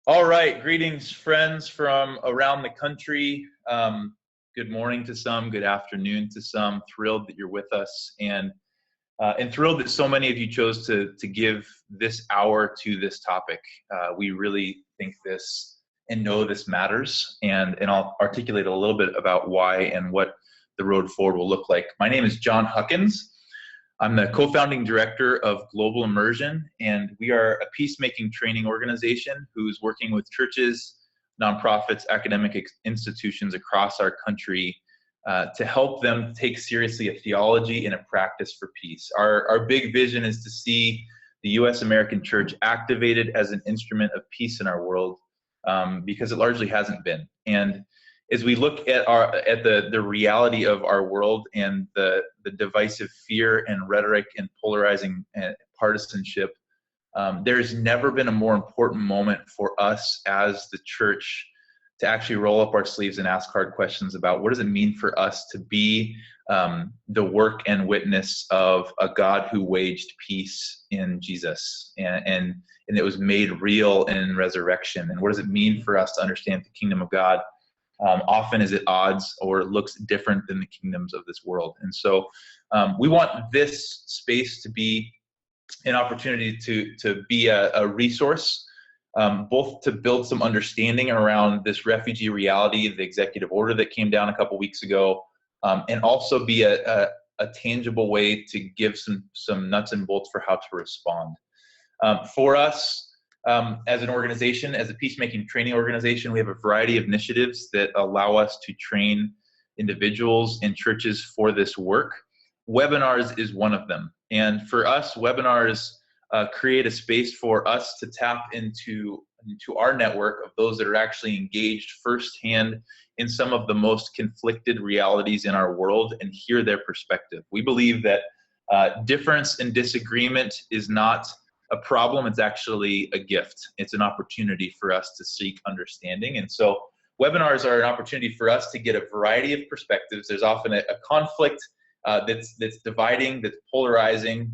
All right, greetings, friends from around the country. Good morning to some, good afternoon to some. Thrilled that you're with us, and thrilled that so many of you chose to give this hour to this topic. We really think this and know this matters, and I'll articulate a little bit about why and what the road forward will look like. My name is Jon Huckins. I'm the co-founding director of Global Immersion, and we are a peacemaking training organization who's working with churches, nonprofits, academic institutions across our country to help them take seriously a theology and a practice for peace. Our big vision is to see the U.S. American church activated as an instrument of peace in our world, because it largely hasn't been. And as we look at the reality of our world and the divisive fear and rhetoric and polarizing partisanship, there's never been a more important moment for us as the church to actually roll up our sleeves and ask hard questions about what does it mean for us to be the work and witness of a God who waged peace in Jesus, and it was made real in resurrection. And what does it mean for us to understand the kingdom of God often is at odds or looks different than the kingdoms of this world. And so we want this space to be an opportunity to be a resource, both to build some understanding around this refugee reality, the executive order that came down a couple weeks ago, and also be a tangible way to give some nuts and bolts for how to respond. For us, as an organization, as a peacemaking training organization, we have a variety of initiatives that allow us to train individuals and churches for this work. Webinars is one of them. And for us, webinars create a space for us to tap into our network of those that are actually engaged firsthand in some of the most conflicted realities in our world and hear their perspective. We believe that difference and disagreement is not a problem, it's actually a gift. It's an opportunity for us to seek understanding. And so webinars are an opportunity for us to get a variety of perspectives. There's often a conflict that's dividing, that's polarizing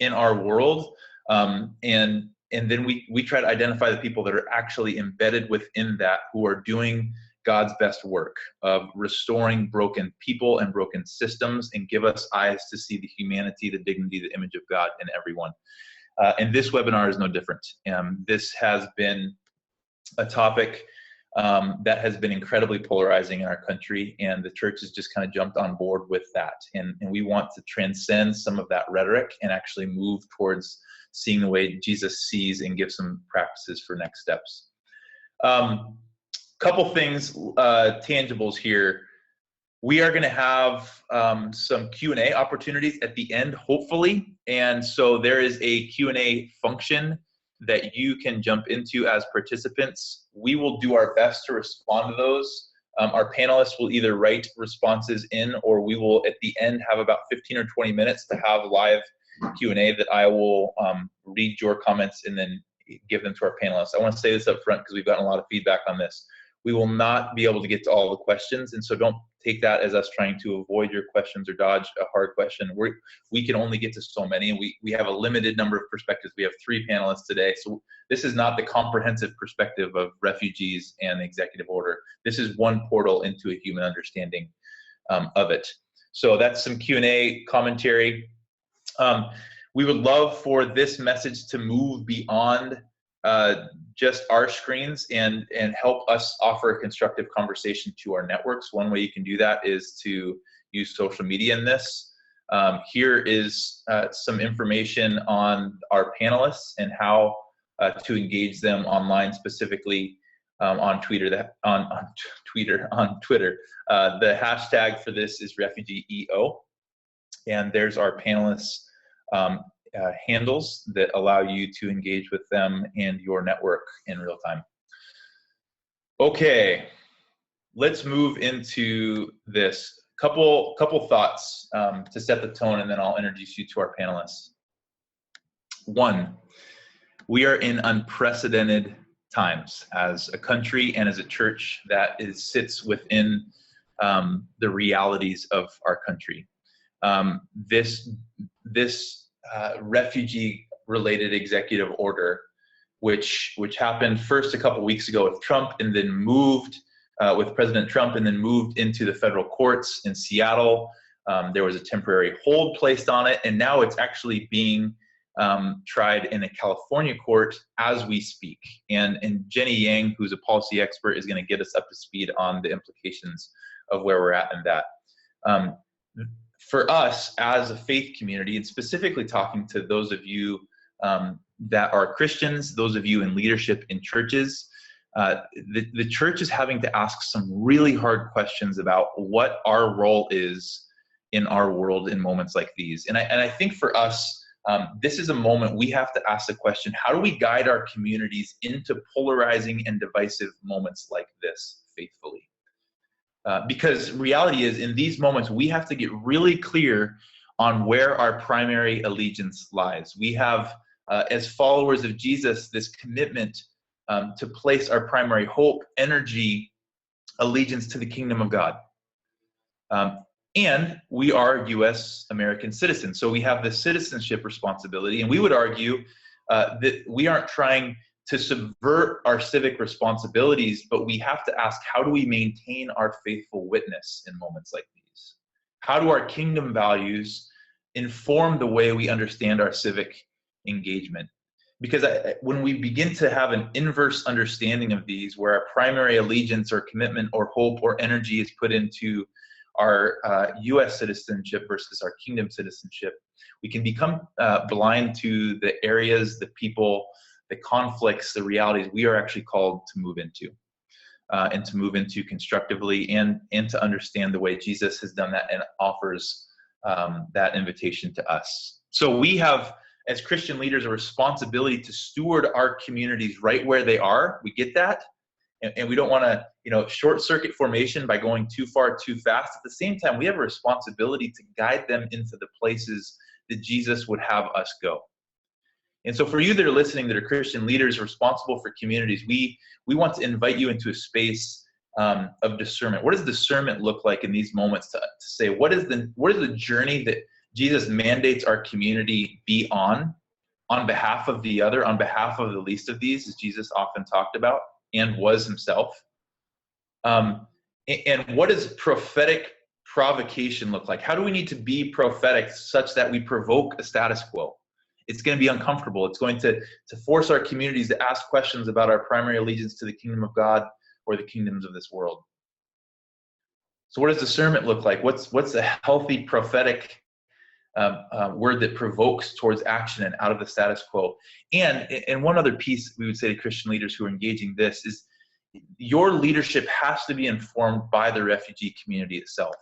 in our world. And then we try to identify the people that are actually embedded within that, who are doing God's best work of restoring broken people and broken systems, and give us eyes to see the humanity, the dignity, the image of God in everyone. And this webinar is no different. This has been a topic that has been incredibly polarizing in our country, and the church has just kind of jumped on board with that. And we want to transcend some of that rhetoric and actually move towards seeing the way Jesus sees and give some practices for next steps. Couple things, tangibles here. We are going to have some Q&A opportunities at the end, hopefully. And so there is a Q&A function that you can jump into as participants. We will do our best to respond to those. Our panelists will either write responses in, or we will at the end have about 15 or 20 minutes to have live Q&A that I will read your comments and then give them to our panelists. I want to say this up front because we've gotten a lot of feedback on this. We will not be able to get to all the questions, and so don't take that as us trying to avoid your questions or dodge a hard question. We can only get to so many, and we have a limited number of perspectives. We have 3 panelists today, so this is not the comprehensive perspective of refugees and the executive order. This is one portal into a human understanding of it. So that's some Q&A commentary. We would love for this message to move beyond just our screens and help us offer a constructive conversation to our networks. One way you can do that is to use social media in this. Here is some information on our panelists and how to engage them online, specifically on Twitter. On Twitter. The hashtag for this is RefugeeEO, and there's our panelists' handles that allow you to engage with them and your network in real time. Okay, let's move into this. Couple thoughts to set the tone, and then I'll introduce you to our panelists. One, we are in unprecedented times as a country and as a church that sits within the realities of our country. This refugee-related executive order which happened first a couple weeks ago with Trump, and then moved with President Trump, and then moved into the federal courts in Seattle. There was a temporary hold placed on it, and now it's actually being tried in a California court as we speak. And Jenny Yang, who's a policy expert, is going to get us up to speed on the implications of where we're at in that. For us as a faith community, and specifically talking to those of you that are Christians, those of you in leadership in churches, the church is having to ask some really hard questions about what our role is in our world in moments like these. And I think for us, this is a moment we have to ask the question, how do we guide our communities into polarizing and divisive moments like this faithfully? Because reality is, in these moments, we have to get really clear on where our primary allegiance lies. We have, as followers of Jesus, this commitment to place our primary hope, energy, allegiance to the kingdom of God. And we are U.S. American citizens, so we have this citizenship responsibility, and we would argue that we aren't trying to subvert our civic responsibilities, but we have to ask, how do we maintain our faithful witness in moments like these? How do our kingdom values inform the way we understand our civic engagement? Because when we begin to have an inverse understanding of these, where our primary allegiance or commitment or hope or energy is put into our U.S. citizenship versus our kingdom citizenship, we can become blind to the areas, the people, the conflicts, the realities we are actually called to move into, and to move into constructively, and to understand the way Jesus has done that and offers that invitation to us. So we have, as Christian leaders, a responsibility to steward our communities right where they are. We get that. And we don't want to, short circuit formation by going too far, too fast. At the same time, we have a responsibility to guide them into the places that Jesus would have us go. And so for you that are listening, that are Christian leaders responsible for communities, we want to invite you into a space of discernment. What does discernment look like in these moments to say, what is the journey that Jesus mandates our community be on behalf of the other, on behalf of the least of these, as Jesus often talked about and was himself? And what does prophetic provocation look like? How do we need to be prophetic such that we provoke a status quo? It's going to be uncomfortable. It's going to force our communities to ask questions about our primary allegiance to the kingdom of God or the kingdoms of this world. So what does discernment look like? What's a healthy prophetic word that provokes towards action and out of the status quo? And one other piece we would say to Christian leaders who are engaging this is, your leadership has to be informed by the refugee community itself.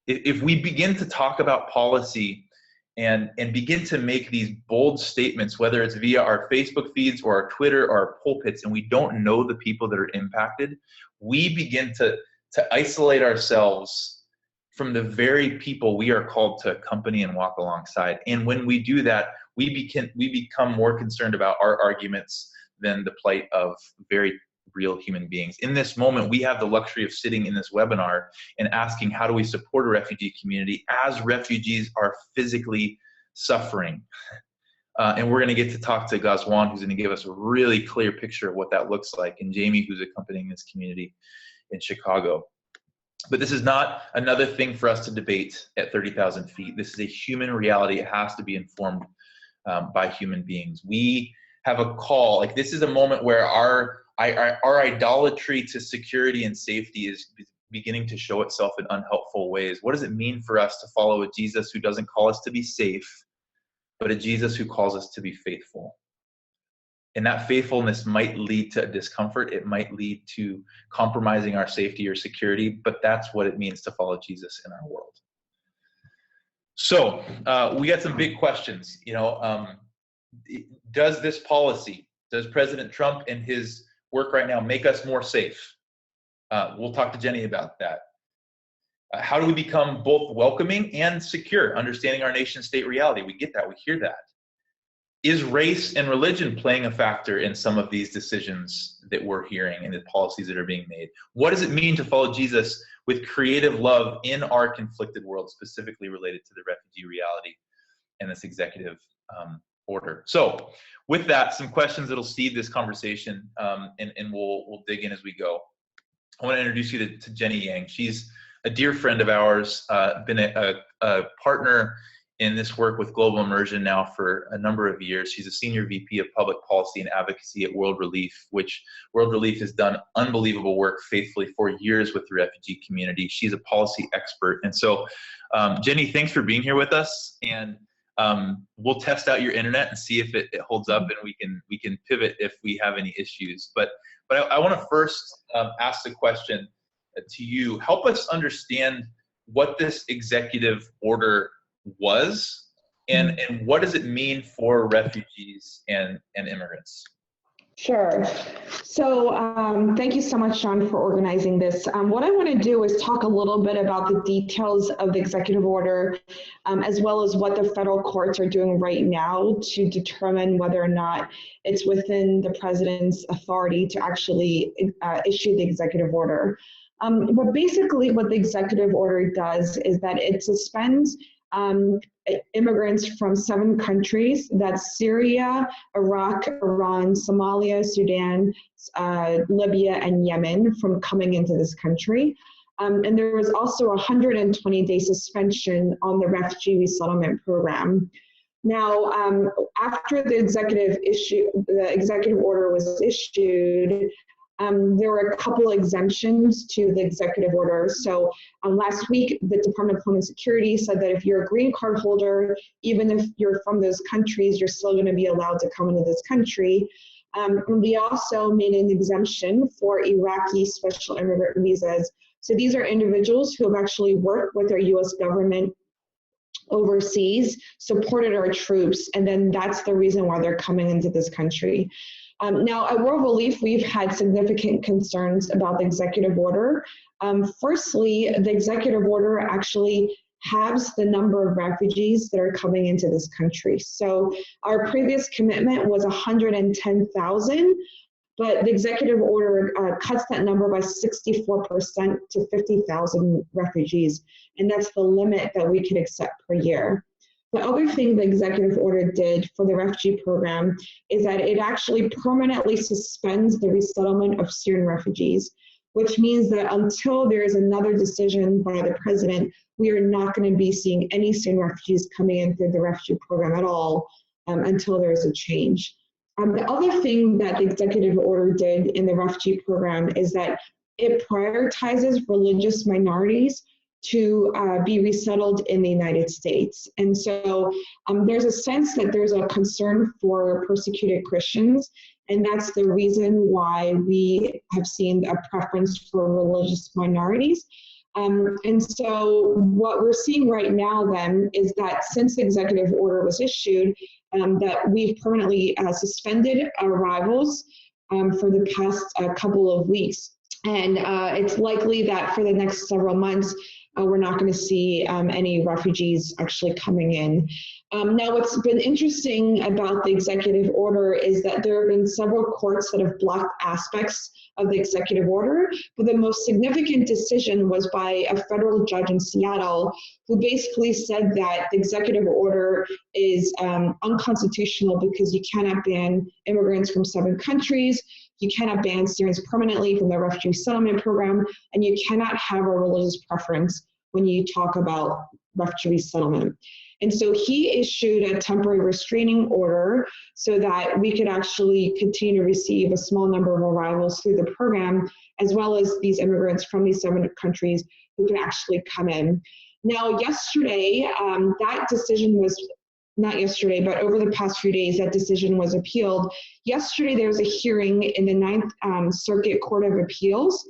If we begin to talk about policy and begin to make these bold statements, whether it's via our Facebook feeds or our Twitter or our pulpits, and we don't know the people that are impacted, we begin to isolate ourselves from the very people we are called to accompany and walk alongside. And when we do that, we become more concerned about our arguments than the plight of very real human beings. In this moment, we have the luxury of sitting in this webinar and asking, how do we support a refugee community as refugees are physically suffering? And we're going to get to talk to Gazwan, who's going to give us a really clear picture of what that looks like, and Jamie, who's accompanying this community in Chicago. But this is not another thing for us to debate at 30,000 feet. This is a human reality. It has to be informed by human beings. We have a call. Like, this is a moment where our idolatry to security and safety is beginning to show itself in unhelpful ways. What does it mean for us to follow a Jesus who doesn't call us to be safe, but a Jesus who calls us to be faithful? And that faithfulness might lead to discomfort. It might lead to compromising our safety or security, but that's what it means to follow Jesus in our world. So we got some big questions. Does this policy, does President Trump and his work right now make us more safe? We'll talk to Jenny about that. How do we become both welcoming and secure, understanding our nation state reality? We get that, we hear that. Is race and religion playing a factor in some of these decisions that we're hearing and the policies that are being made? What does it mean to follow Jesus with creative love in our conflicted world, specifically related to the refugee reality and this executive order. So with that, some questions that'll seed this conversation, and we'll dig in as we go. I want to introduce you to Jenny Yang. She's a dear friend of ours, been a partner in this work with Global Immersion now for a number of years. She's a senior VP of public policy and advocacy at World Relief, which World Relief has done unbelievable work faithfully for years with the refugee community. She's a policy expert. And so, Jenny, thanks for being here with us. And we'll test out your internet and see if it holds up, and we can pivot if we have any issues. But I want to first ask the question to you. Help us understand what this executive order was, and what does it mean for refugees and immigrants? Sure. So thank you so much, Jon, for organizing this. What I want to do is talk a little bit about the details of the executive order, as well as what the federal courts are doing right now to determine whether or not it's within the president's authority to actually issue the executive order. But basically what the executive order does is that it suspends immigrants from 7 countries, that's Syria, Iraq, Iran, Somalia, Sudan, Libya, and Yemen, from coming into this country. And there was also a 120-day suspension on the refugee resettlement program. Now, after the executive order was issued, there were a couple exemptions to the executive order. So last week, the Department of Homeland Security said that if you're a green card holder, even if you're from those countries, you're still going to be allowed to come into this country. And we also made an exemption for Iraqi special immigrant visas. So these are individuals who have actually worked with our U.S. government overseas, supported our troops, and then that's the reason why they're coming into this country. Now, at World Relief, we've had significant concerns about the executive order. Firstly, the executive order actually halves the number of refugees that are coming into this country. So our previous commitment was 110,000, but the executive order cuts that number by 64% to 50,000 refugees, and that's the limit that we can accept per year. The other thing the executive order did for the refugee program is that it actually permanently suspends the resettlement of Syrian refugees, which means that until there is another decision by the president, we are not going to be seeing any Syrian refugees coming in through the refugee program at all until there is a change. The other thing that the executive order did in the refugee program is that it prioritizes religious minorities to be resettled in the United States. And so there's a sense that there's a concern for persecuted Christians, and that's the reason why we have seen a preference for religious minorities. And so what we're seeing right now then is that since the executive order was issued, that we've permanently suspended arrivals for the past couple of weeks. And it's likely that for the next several months, we're not going to see any refugees actually coming in. Now, what's been interesting about the executive order is that there have been several courts that have blocked aspects of the executive order, but the most significant decision was by a federal judge in Seattle who basically said that the executive order is unconstitutional because you cannot ban immigrants from 7 countries, you cannot ban Syrians permanently from the refugee settlement program, and you cannot have a religious preference when you talk about refugee settlement. And so he issued a temporary restraining order so that we could actually continue to receive a small number of arrivals through the program, as well as these immigrants from these 7 countries who can actually come in. Now, yesterday, that decision was, not yesterday, but over the past few days, that decision was appealed. Yesterday, there was a hearing in the 9th Circuit Court of Appeals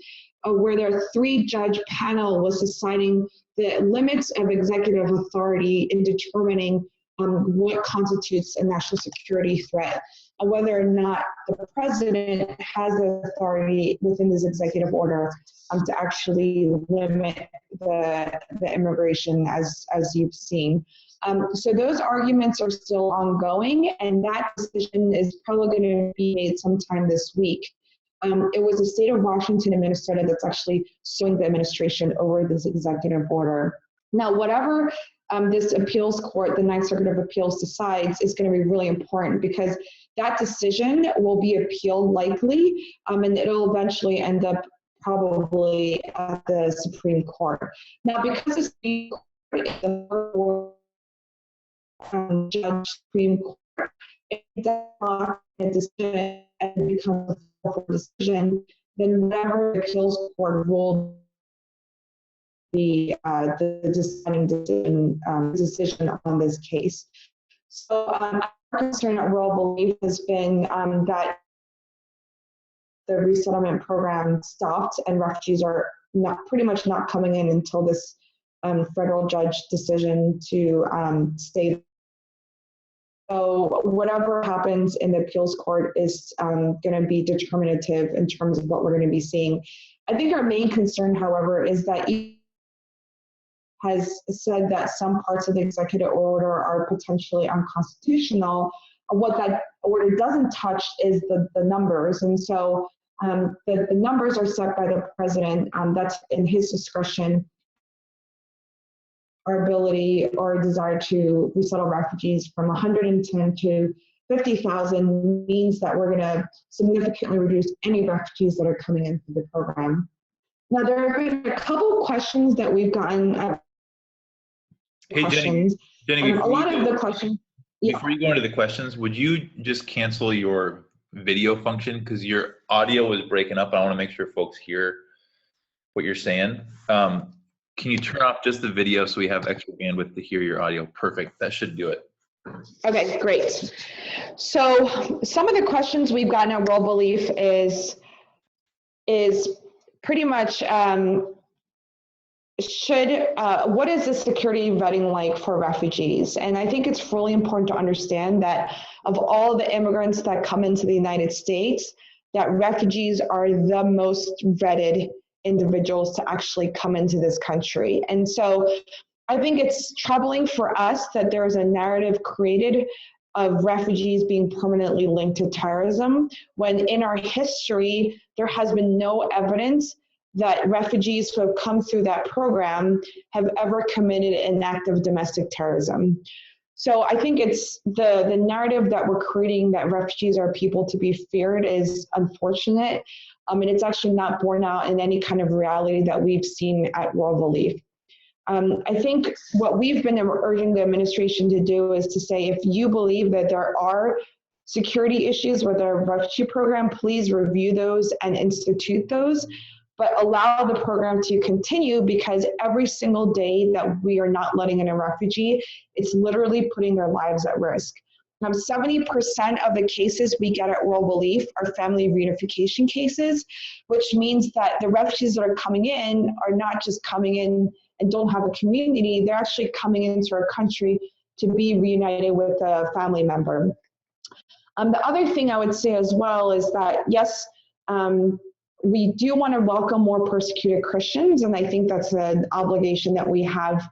where their 3-judge panel was deciding the limits of executive authority in determining what constitutes a national security threat, and whether or not the president has the authority within this executive order to actually limit the immigration as you've seen. So those arguments are still ongoing, and that decision is probably going to be made sometime this week. It was the state of Washington and Minnesota that's actually suing the administration over this executive order. Now, whatever this appeals court, the Ninth Circuit of Appeals, decides is going to be really important, because that decision will be appealed likely, and it'll eventually end up probably at the Supreme Court. Now, because the Supreme Court is the judge Supreme Court, if it does not a decision and becomes a full decision, then whatever the appeals court ruled the deciding decision on this case. So our concern at World Belief has been that the resettlement program stopped and refugees are pretty much not coming in until this federal judge decision to stay. So whatever happens in the appeals court is going to be determinative in terms of what we're going to be seeing. I think our main concern, however, is that has said that some parts of the executive order are potentially unconstitutional. What that order doesn't touch is the numbers. And so the numbers are set by the president. That's in his discretion. Our ability or desire to resettle refugees from 110 to 50,000 means that we're going to significantly reduce any refugees that are coming into the program. Now, there have been a couple of questions that we've gotten. Hey, Jenny, a lot of the questions. Before you go into the questions, would you just cancel your video function, because your audio was breaking up? I want to make sure folks hear what you're saying. Can you turn off just the video so we have extra bandwidth to hear your audio? Perfect. That should do it. Okay, great. So some of the questions we've gotten at World Belief is pretty much what is the security vetting like for refugees? And I think it's really important to understand that of all the immigrants that come into the United States, that refugees are the most vetted individuals to actually come into this country. And so I think it's troubling for us that there's a narrative created of refugees being permanently linked to terrorism, when in our history, there has been no evidence that refugees who have come through that program have ever committed an act of domestic terrorism. So I think it's the narrative that we're creating, that refugees are people to be feared, is unfortunate. And it's actually not borne out in any kind of reality that we've seen at World Belief. I think what we've been urging the administration to do is to say, if you believe that there are security issues with our refugee program, please review those and institute those, but allow the program to continue, because every single day that we are not letting in a refugee, it's literally putting their lives at risk. 70% of the cases we get at World Belief are family reunification cases, which means that the refugees that are coming in are not just coming in and don't have a community, they're actually coming into our country to be reunited with a family member. The other thing I would say as well is that, yes, we do want to welcome more persecuted Christians, and I think that's an obligation that we have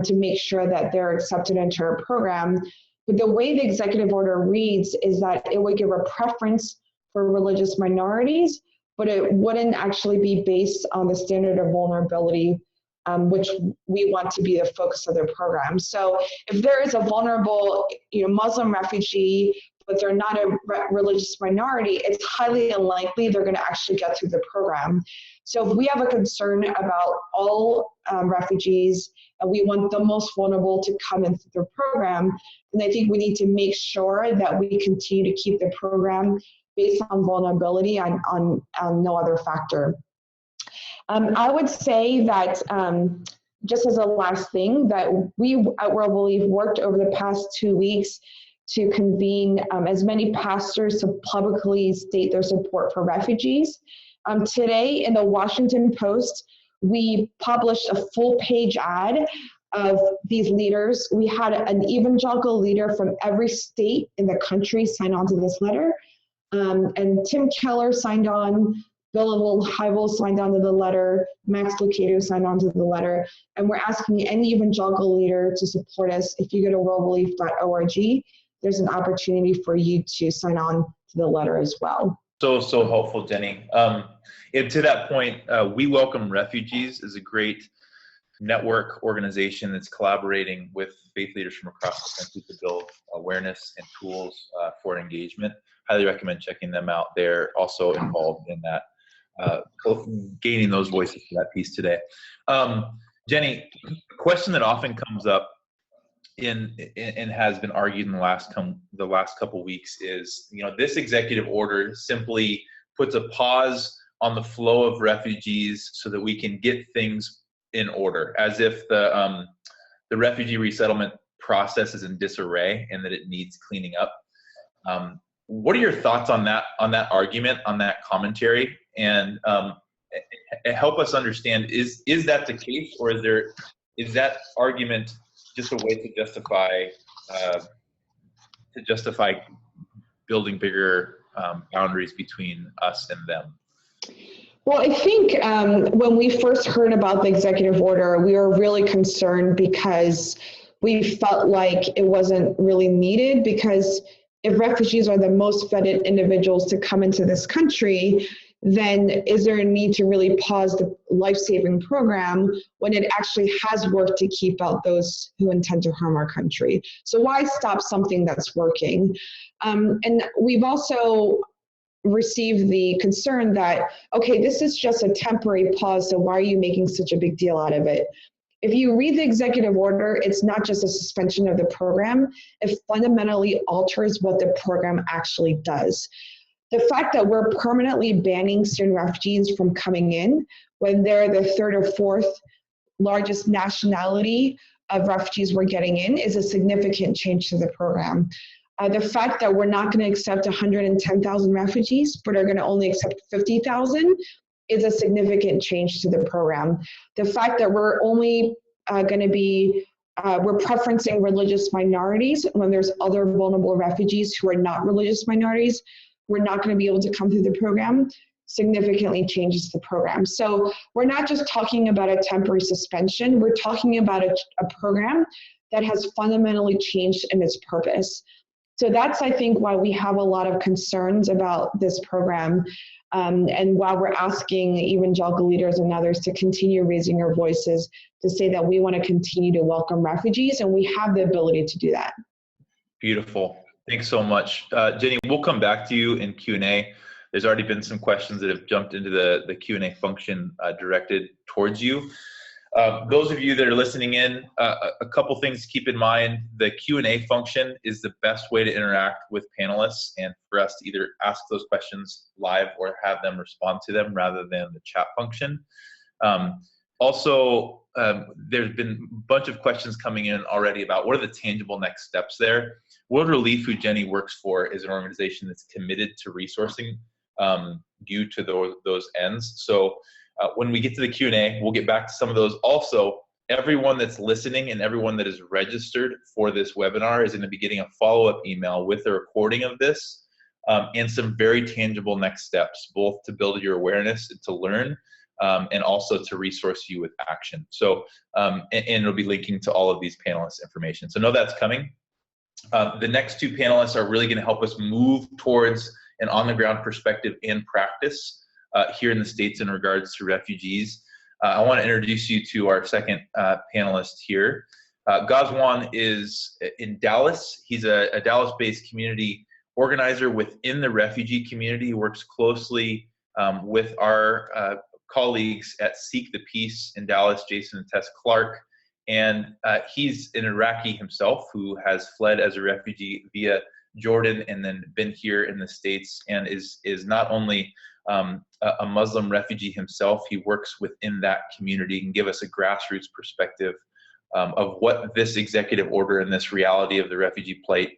to make sure that they're accepted into our program. But the way the executive order reads is that it would give a preference for religious minorities, but it wouldn't actually be based on the standard of vulnerability, which we want to be the focus of their program. So if there is a vulnerable, Muslim refugee, but they're not a religious minority, it's highly unlikely they're going to actually get through the program. So if we have a concern about all refugees, and we want the most vulnerable to come into the program, then I think we need to make sure that we continue to keep the program based on vulnerability on no other factor. I would say that just as a last thing, that we at World Belief worked over the past 2 weeks to convene as many pastors to publicly state their support for refugees. Today in the Washington Post, we published a full-page ad of these leaders. We had an evangelical leader from every state in the country sign on to this letter. And Tim Keller signed on, Bill Hybel signed on to the letter, Max Lucado signed on to the letter, and we're asking any evangelical leader to support us. If you go to worldbelief.org, there's an opportunity for you to sign on to the letter as well. So helpful, Jenny. And to that point, we welcome refugees is a great network organization that's collaborating with faith leaders from across the country to build awareness and tools for engagement. Highly recommend checking them out. They're also involved in that, gaining those voices for that piece today. Jenny, a question that often comes up and has been argued in the last couple of weeks is, this executive order simply puts a pause on the flow of refugees so that we can get things in order, as if the refugee resettlement process is in disarray and that it needs cleaning up. What are your thoughts on that argument, on that commentary, and help us understand, is that the case, or is that argument just a way to justify building bigger boundaries between us and them? Well, I think when we first heard about the executive order, we were really concerned because we felt like it wasn't really needed, because if refugees are the most vetted individuals to come into this country, then is there a need to really pause the life-saving program when it actually has worked to keep out those who intend to harm our country? So why stop something that's working? And we've also received the concern that, okay, this is just a temporary pause, so why are you making such a big deal out of it? If you read the executive order, it's not just a suspension of the program, it fundamentally alters what the program actually does. The fact that we're permanently banning Syrian refugees from coming in when they're the third or fourth largest nationality of refugees we're getting in is a significant change to the program. The fact that we're not going to accept 110,000 refugees, but are going to only accept 50,000 is a significant change to the program. The fact that we're only going to be, we're preferencing religious minorities when there's other vulnerable refugees who are not religious minorities, we're not going to be able to come through the program, significantly changes the program. So we're not just talking about a temporary suspension, we're talking about a program that has fundamentally changed in its purpose. So that's, I think, why we have a lot of concerns about this program, and why we're asking evangelical leaders and others to continue raising our voices to say that we want to continue to welcome refugees, and we have the ability to do that. Beautiful. Thanks so much. Jenny, we'll come back to you in Q&A. There's already been some questions that have jumped into the Q&A function directed towards you. Those of you that are listening in, a couple things to keep in mind. The Q&A function is the best way to interact with panelists and for us to either ask those questions live or have them respond to them rather than the chat function. Also, there's been a bunch of questions coming in already about what are the tangible next steps there. World Relief, who Jenny works for, is an organization that's committed to resourcing you to those ends. So when we get to the Q&A, we'll get back to some of those. Also, everyone that's listening and everyone that is registered for this webinar is going to be getting a follow-up email with a recording of this and some very tangible next steps, both to build your awareness and to learn, and also to resource you with action. So, and it'll be linking to all of these panelists' information. So know that's coming. The next two panelists are really going to help us move towards an on-the-ground perspective and practice here in the States in regards to refugees. I want to introduce you to our second panelist here. Gazwan is in Dallas. He's a Dallas-based community organizer within the refugee community. He works closely with our colleagues at Seek the Peace in Dallas, Jason and Tess Clark. And he's an Iraqi himself who has fled as a refugee via Jordan and then been here in the States, and is not only a Muslim refugee himself, he works within that community and give us a grassroots perspective of what this executive order and this reality of the refugee plight,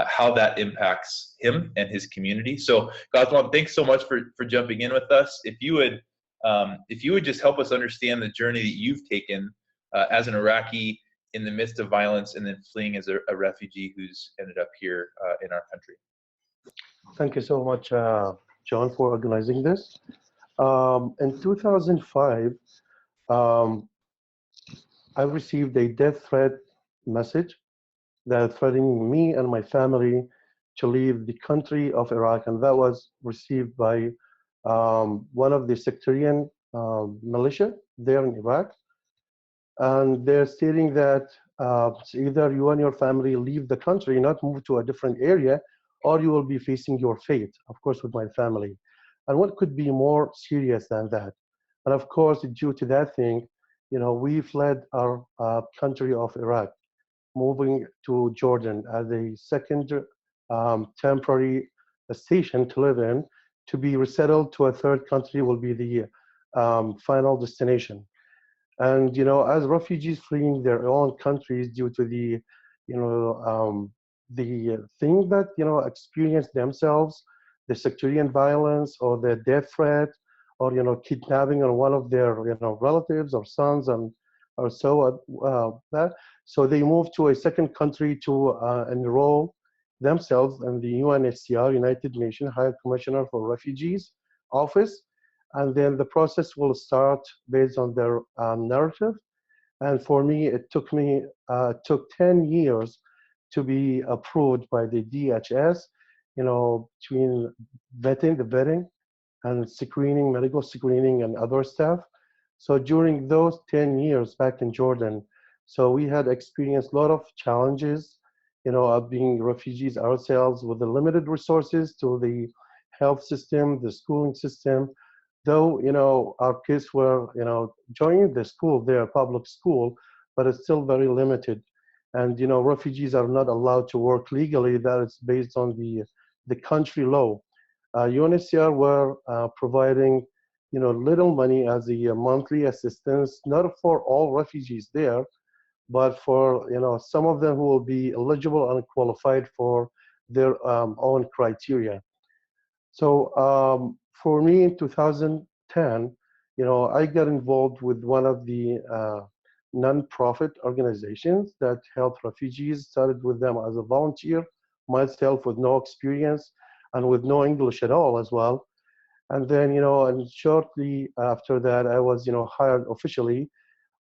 how that impacts him and his community. So Gazwan, thanks so much for jumping in with us. If you would just help us understand the journey that you've taken as an Iraqi in the midst of violence and then fleeing as a refugee who's ended up here in our country. Thank you so much, John, for organizing this. In 2005, I received a death threat message that threatening me and my family to leave the country of Iraq, and that was received by one of the sectarian militia there in Iraq. and they're stating that either you and your family leave the country, not move to a different area, or you will be facing your fate, of course, with my family. And what could be more serious than that? And of course, due to that thing, we fled our country of Iraq, moving to Jordan as a second temporary station to live in. To be resettled to a third country will be the final destination. And as refugees fleeing their own countries due to you know, the thing that experience themselves, the sectarian violence or the death threat, or kidnapping on one of their relatives or sons and or so that. So they move to a second country to enroll themselves in the UNHCR, United Nations High Commissioner for Refugees office, and then the process will start based on their narrative. And for me, it took 10 years to be approved by the DHS, between vetting and screening, medical screening and other stuff. So during those 10 years back in Jordan, so we had experienced a lot of challenges, of being refugees ourselves with the limited resources to the health system, the schooling system. Though, our kids were, joining the school, their public school, but it's still very limited. And, refugees are not allowed to work legally. That is based on the country law. UNHCR were providing, little money as a monthly assistance, not for all refugees there, but for, some of them who will be eligible and qualified for their own criteria. So for me in 2010, I got involved with one of the non-profit organizations that help refugees. Started with them as a volunteer, myself with no experience and with no English at all as well. And then, and shortly after that, I was, hired officially,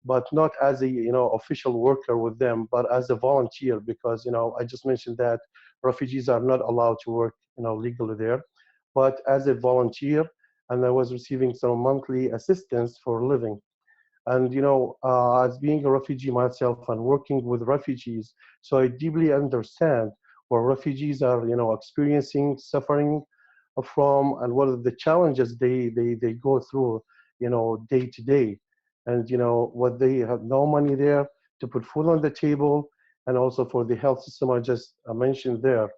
but not as a, official worker with them, but as a volunteer because, I just mentioned that refugees are not allowed to work, legally there, but as a volunteer, and I was receiving some monthly assistance for living. And as being a refugee myself and working with refugees, so I deeply understand what refugees are, experiencing, suffering from, and what are the challenges they go through, day to day. And what they have no money there to put food on the table, and also for the health system I just mentioned there.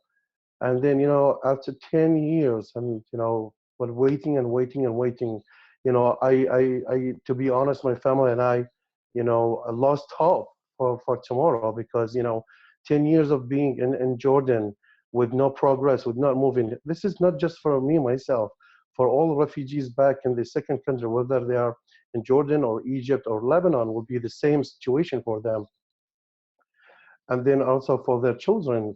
And then, after 10 years and, but waiting and waiting and waiting, to be honest, my family and I, I lost hope for tomorrow because, 10 years of being in Jordan with no progress, with not moving. This is not just for me, myself, for all refugees back in the second country, whether they are in Jordan or Egypt or Lebanon, will be the same situation for them. And then also for their children,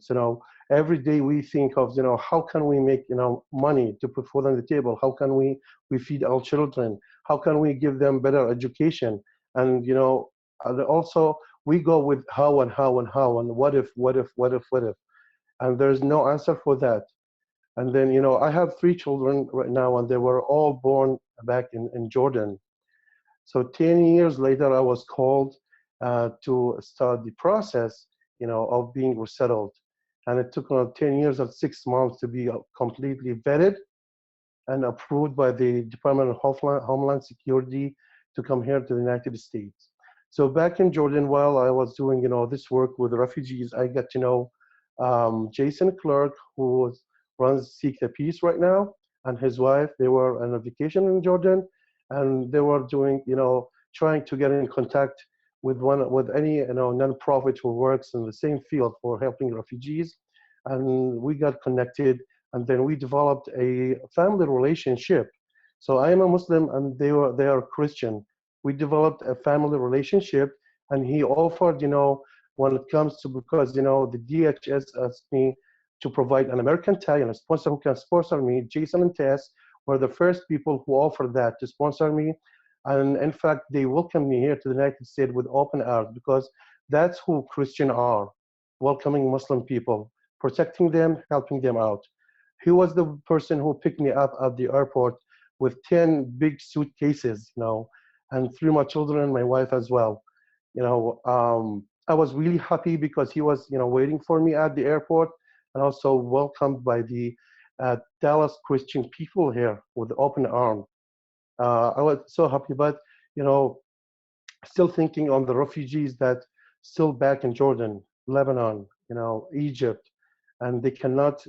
every day we think of, how can we make, money to put food on the table? How can we feed our children? How can we give them better education? And, and also we go with how and how and how and what if, and there's no answer for that. And then, I have 3 children right now, and they were all born back in Jordan. So 10 years later, I was called to start the process, of being resettled. And it took 10 years and 6 months to be completely vetted and approved by the Department of Homeland Security to come here to the United States. So back in Jordan, while I was doing, this work with refugees, I got to know Jason Clark, who runs Seek the Peace right now, and his wife. They were on a vacation in Jordan, and they were doing, trying to get in contact with any nonprofit who works in the same field for helping refugees, and we got connected, and then we developed a family relationship. So I am a Muslim, and they are Christian. We developed a family relationship, and he offered, when it comes to, because the DHS asked me to provide an American tie and a sponsor who can sponsor me. Jason and Tess were the first people who offered that to sponsor me. And in fact, they welcomed me here to the United States with open arms because that's who Christians are, welcoming Muslim people, protecting them, helping them out. He was the person who picked me up at the airport with 10 big suitcases, and 3 of my children and my wife as well. I was really happy because he was, waiting for me at the airport, and also welcomed by the Dallas Christian people here with open arms. I was so happy, but you know, still thinking on the refugees that still back in Jordan, Lebanon, Egypt, and they cannot,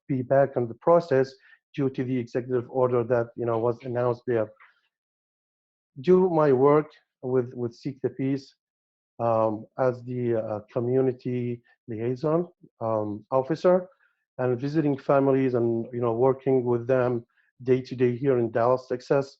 be back in the process due to the executive order that was announced there. Do my work with Seek the Peace as the community liaison officer, and visiting families and working with them day to day here in Dallas, Texas.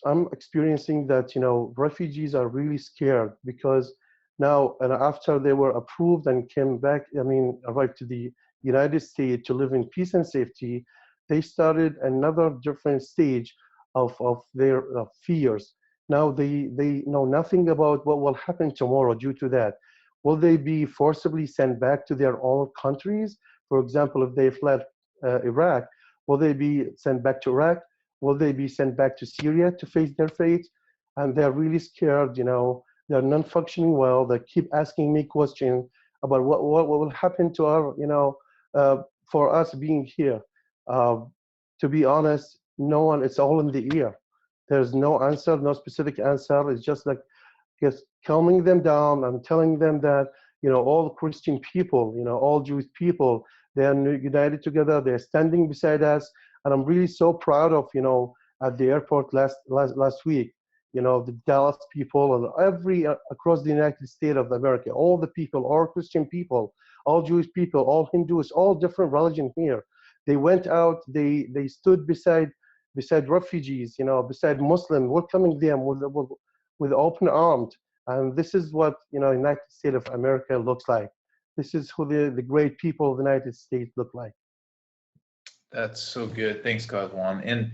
I'm experiencing that refugees are really scared because now and after they were approved and came back, I mean arrived to the United States to live in peace and safety, they started another different stage of their fears. Now they know nothing about what will happen tomorrow due to that. Will they be forcibly sent back to their own countries? For example, if they fled Iraq, will they be sent back to Iraq? Will they be sent back to Syria to face their fate? And they're really scared, they're not functioning well. They keep asking me questions about what will happen to our, for us being here. Uh, to be honest, no one, it's all in the air. There's no answer, no specific answer. It's just calming them down and telling them that, all Christian people, all Jewish people, they are united together. They're standing beside us. And I'm really so proud of, at the airport last week, the Dallas people and across the United States of America, all the people, all Christian people, all Jewish people, all Hindus, all different religion here. They went out, they stood beside refugees, beside Muslims, welcoming them with open arms. And this is what, United States of America looks like. This is who the great people of the United States look like. That's so good. Thanks, Gazwan. And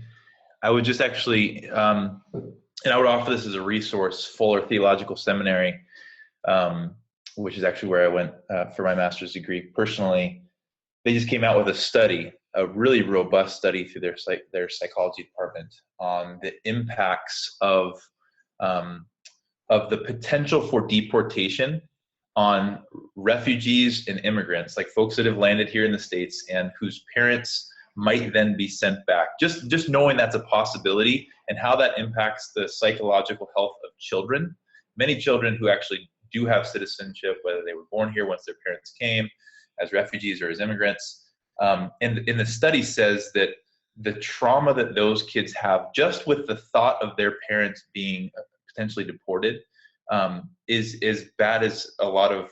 I would just actually, and I would offer this as a resource, Fuller Theological Seminary, which is actually where I went for my master's degree. Personally, they just came out with a study, a really robust study through their psychology department on the impacts of the potential for deportation on refugees and immigrants, like folks that have landed here in the States and whose parents might then be sent back. Just knowing that's a possibility and how that impacts the psychological health of children. Many children who actually do have citizenship, whether they were born here once their parents came, as refugees or as immigrants. And the study says that the trauma that those kids have just with the thought of their parents being potentially deported is as bad as a lot of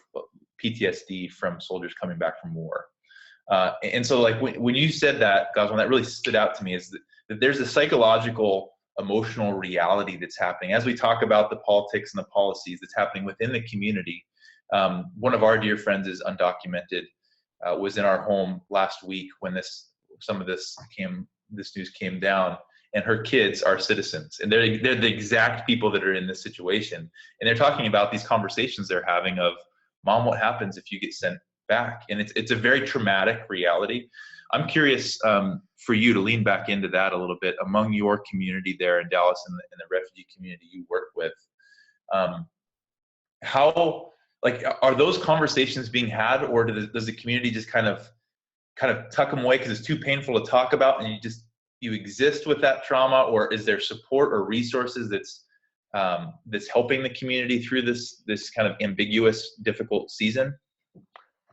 PTSD from soldiers coming back from war. And so like when you said that, Gazwan, that really stood out to me, is that there's a psychological, emotional reality that's happening. As we talk about the politics and the policies that's happening within the community, one of our dear friends is undocumented, was in our home last week when this news came down, and her kids are citizens, and they're the exact people that are in this situation. And they're talking about these conversations they're having of, Mom, what happens if you get sent back? And it's a very traumatic reality. I'm curious for you to lean back into that a little bit among your community there in Dallas and the refugee community you work with. How, like, are those conversations being had, or does the community just kind of tuck them away because it's too painful to talk about, and you exist with that trauma? Or is there support or resources that's helping the community through this kind of ambiguous, difficult season?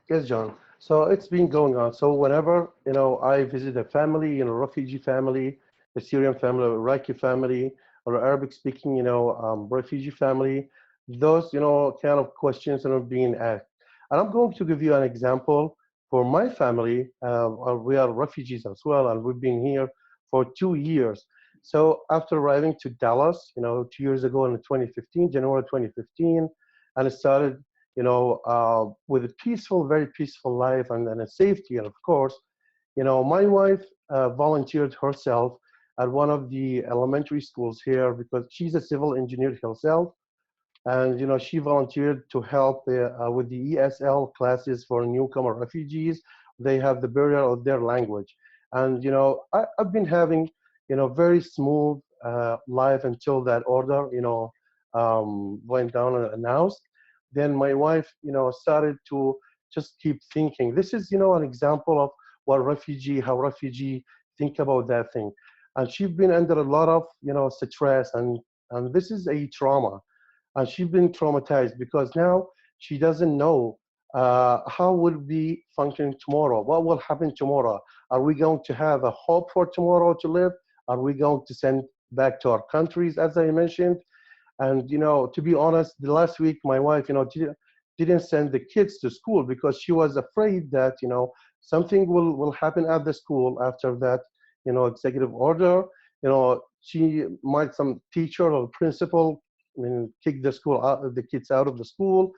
Yes, John. So it's been going on. So whenever, I visit a family, refugee family, a Syrian family, Iraqi family, or Arabic speaking, refugee family, those, kind of questions are being asked. And I'm going to give you an example. For my family, we are refugees as well, and we've been here for 2 years. So after arriving to Dallas, 2 years ago in 2015, January 2015, and it started, with a very peaceful life and a safety. And of course, my wife volunteered herself at one of the elementary schools here because she's a civil engineer herself. And, she volunteered to help with the ESL classes for newcomer refugees. They have the barrier of their language. And, I've been having, very smooth life until that order, went down and announced, then my wife, started to just keep thinking. This is, an example of how refugee think about that thing. And she's been under a lot of, stress, and this is a trauma. And she's been traumatized because now she doesn't know how will we function tomorrow. What will happen tomorrow? Are we going to have a hope for tomorrow to live? Are we going to send back to our countries, as I mentioned? And to be honest, the last week my wife, didn't send the kids to school because she was afraid that something will happen at the school after that executive order. She might, some teacher or principal, kick the kids out of the school.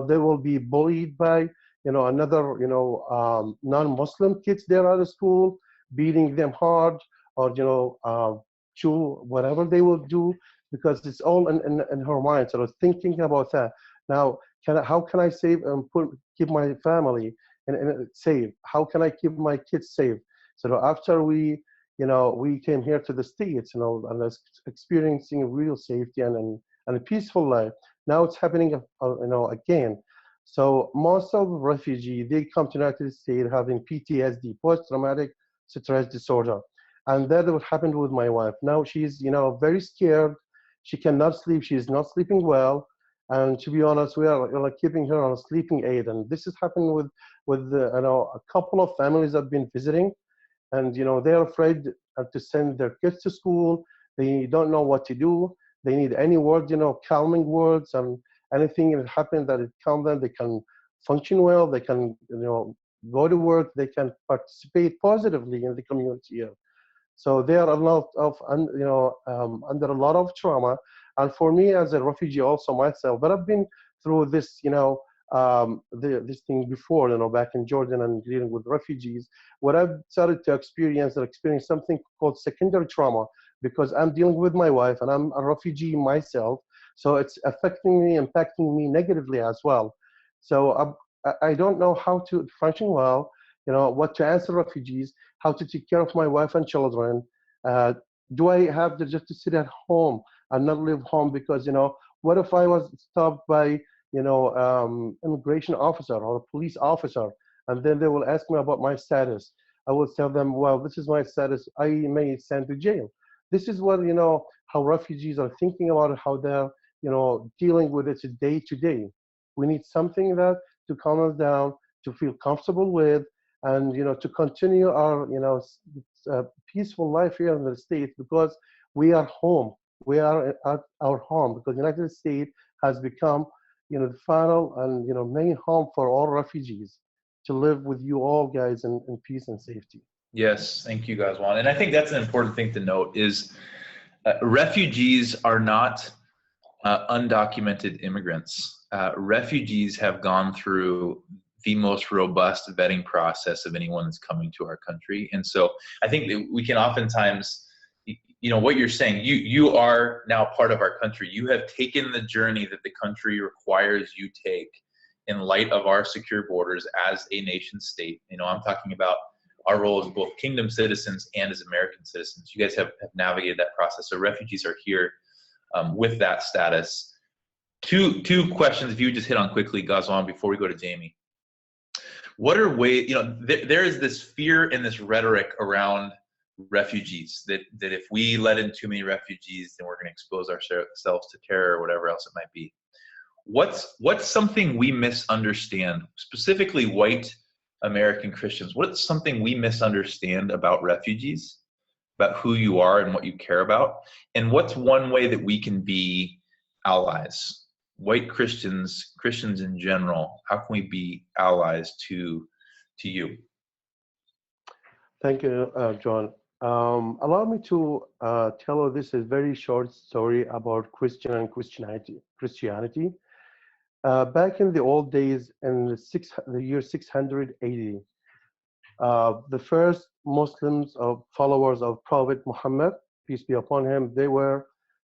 They will be bullied by another non-Muslim kids there at the school, beating them hard, or chew whatever they will do, because it's all in her mind. So thinking about that. Now, how can I save and keep my family and safe? How can I keep my kids safe? So after we came here to the States, and experiencing real safety and a peaceful life. Now it's happening, again. So most of the refugees, they come to the United States having PTSD, post-traumatic stress disorder. And that what happened with my wife. Now she's, very scared. She cannot sleep. She's not sleeping well. And to be honest, we are keeping her on a sleeping aid. And this has happened with a couple of families I've been visiting. And they're afraid to send their kids to school. They don't know what to do. They need any words, calming words, and anything that happens that it calm them. They can function well. They can, go to work. They can participate positively in the community here. So they are a lot of, under a lot of trauma. And for me as a refugee also myself, but I've been through this, this thing before, back in Jordan and dealing with refugees. What I've started to experience something called secondary trauma, because I'm dealing with my wife and I'm a refugee myself. So it's affecting me, impacting me negatively as well. So I don't know how to function well, what to answer refugees, how to take care of my wife and children. Do I have to just to sit at home and not leave home? Because, what if I was stopped by, immigration officer or a police officer, and then they will ask me about my status? I will tell them, well, this is my status. I may send to jail. This is what, how refugees are thinking about it, how they're, dealing with it day to day. We need something that to calm us down, to feel comfortable with, and, to continue our, peaceful life here in the States, because we are home. We are at our home, because the United States has become, the final and, main home for all refugees to live with you all guys in peace and safety. Yes, thank you, Ghazwan. And I think that's an important thing to note is refugees are not undocumented immigrants. Refugees have gone through the most robust vetting process of anyone that's coming to our country. And so I think that we can oftentimes, what you're saying, you are now part of our country. You have taken the journey that the country requires you take in light of our secure borders as a nation state. I'm talking about our role as both kingdom citizens and as American citizens. You guys have navigated that process. So refugees are here with that status. Two questions, if you would just hit on quickly, Ghazwan, before we go to Jamie. What are ways, there is this fear and this rhetoric around refugees that if we let in too many refugees, then we're going to expose ourselves to terror or whatever else it might be. What's something we misunderstand, specifically white American Christians? What's something we misunderstand about refugees, about who you are and what you care about? And what's one way that we can be allies? White Christians in general, how can we be allies to you? Thank you, John. Allow me to tell you this is a very short story about Christianity. Back in the old days, in the year 680, the first Muslims followers of Prophet Muhammad, peace be upon him, they were